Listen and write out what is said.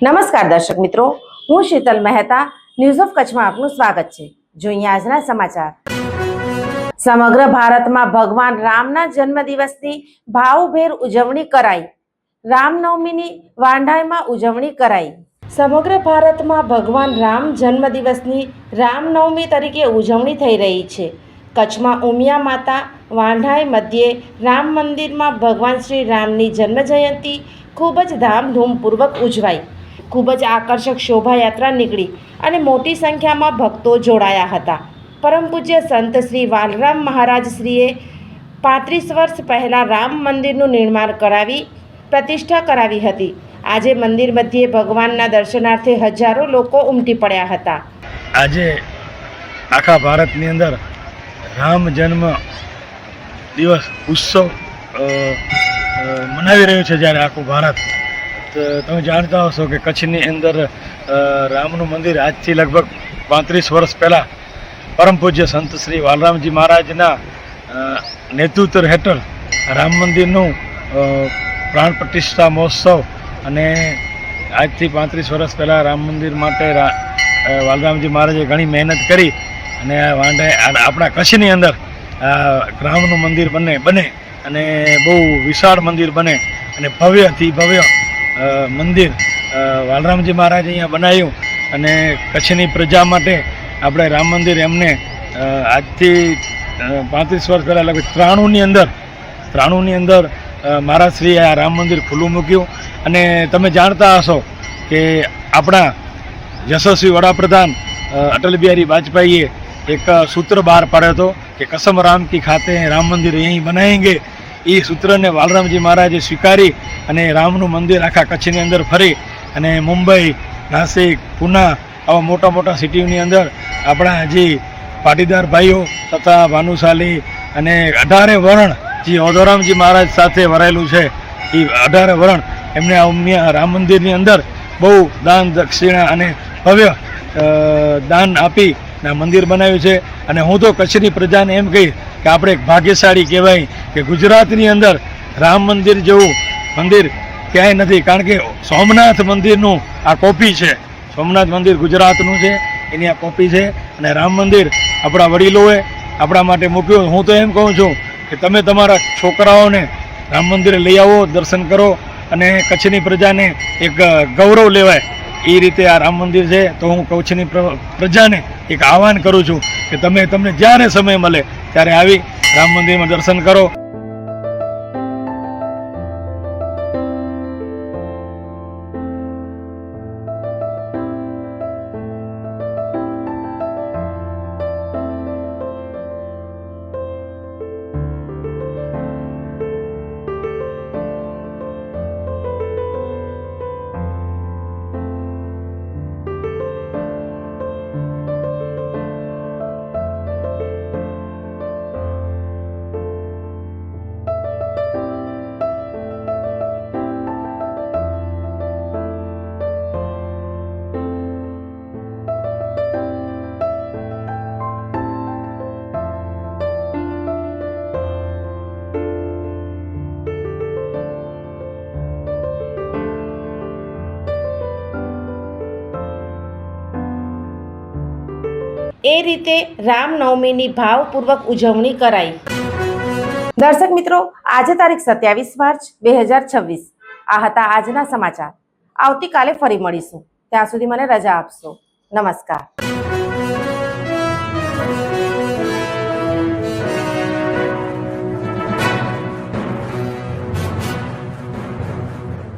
નમસ્કાર દર્શક મિત્રો, હું શીતલ મહેતા ન્યૂઝ ઓફ કચ્છમાં આપનું સ્વાગત છે। જોઈએ આજના સમાચાર। સમગ્ર ભારતમાં ભગવાન રામના જન્મદિવસની ભાવભેર ઉજવણી કરાઈ। રામનવમીની વાંઢાઈમાં ઉજવણી કરાઈ। સમગ્ર ભારતમાં ભગવાન રામ જન્મદિવસની રામનવમી તરીકે ઉજવણી થઈ રહી છે। કચ્છમાં ઉમિયા માતા વાંઢાઈ મધ્યે રામ મંદિરમાં ભગવાન શ્રી રામની જન્મજયંતિ ખૂબ જ ધામધૂમપૂર્વક ઉજવાઈ। ખૂબ જ આકર્ષક શોભાયાત્રા નીકળી અને મોટી સંખ્યામાં ભક્તો જોડાયા હતા। પરમ પૂજ્ય સંત શ્રી વાલરામ મહારાજ શ્રીએ 35 વર્ષ પહેલાં રામ મંદિરનું નિર્માણ કરાવી પ્રતિષ્ઠા કરાવી હતી। આજે મંદિર મધ્યે ભગવાનના દર્શનાર્થે હજારો લોકો ઉમટી પડ્યા હતા। આજે આખા ભારતની અંદર રામ જન્મ દિવસ ઉત્સવ મનાવી રહ્યું છે। જ્યારે આખું ભારત, તમે જાણતા હશો કે કચ્છની અંદર રામનું મંદિર આજથી લગભગ 35 વર્ષ પહેલાં પરમ પૂજ્ય સંત શ્રી વાલરામજી મહારાજના નેતૃત્વ હેઠળ રામ મંદિરનું પ્રાણ પ્રતિષ્ઠા મહોત્સવ અને આજથી 35 વર્ષ પહેલાં રામ મંદિર માટે વાલરામજી મહારાજે ઘણી મહેનત કરી અને આપણા કચ્છની અંદર રામનું મંદિર બને અને બહુ વિશાળ મંદિર બને અને ભવ્યથી ભવ્ય મંદિર વાલરામજી મહારાજે અહીંયા બનાવ્યું અને કચ્છની પ્રજા માટે આપણે રામ મંદિર એમને આજથી 35 વર્ષ પહેલાં લગભગ 93ની અંદર મહારાજશ્રીએ આ રામ મંદિર ખુલ્લું મૂક્યું। અને તમે જાણતા હશો કે આપણા યશસ્વી વડાપ્રધાન અટલ બિહારી વાજપેયીએ એક સૂત્ર બહાર પાડ્યો હતો કે કસમ રામ કી ખાતે રામ મંદિર અહીં બનાએંગે। એ સૂત્રને વાલરામજી મહારાજે સ્વીકારી અને રામનું મંદિર આખા કચ્છની અંદર ફરી અને મુંબઈ, નાસિક, પૂના આવા મોટા મોટા સિટીઓની અંદર આપણા હજી પાટીદાર ભાઈઓ તથા ભાનુશાલી અને 18 વર્ણ જે ઓધોરામજી મહારાજ સાથે વરાયેલું છે એ 18 વર્ણ એમને આ રામ મંદિરની અંદર બહુ દાન દક્ષિણા અને ભવ્ય દાન આપી મંદિર બનાવ્યું છે। અને હું તો કચ્છની પ્રજાને એમ કહીશ કે આપણે એક ભાગ્યશાળી કહેવાય કે ગુજરાતની અંદર રામ મંદિર જેવું મંદિર ક્યાંય નથી। કારણ કે સોમનાથ મંદિરનું આ કોપી છે। સોમનાથ મંદિર ગુજરાતનું છે, એની આ કોપી છે અને રામ મંદિર આપણા વડીલોએ આપણા માટે મૂક્યું। હું તો એમ કહું છું કે તમે તમારા છોકરાઓને રામ મંદિરે લઈ આવો, દર્શન કરો અને કચ્છની પ્રજાને એક ગૌરવ લેવાય એ રીતે આ રામ મંદિર છે। તો હું કચ્છની પ્રજાને એક આહ્વાન કરું છું કે તમને જ્યારે સમય મળે ત્યારે આવી રામ મંદિરમાં દર્શન કરો। એ રીતે રામનવમીની ભાવપૂર્વક ઉજવણી કરાઈ। દર્શક મિત્રો, આજે તારીખ 27 માર્ચ 2026 આ હતા આજના સમાચાર। આવતીકાલે ફરી મળીશું, ત્યાં સુધી મને રજા આપશો। નમસ્કાર।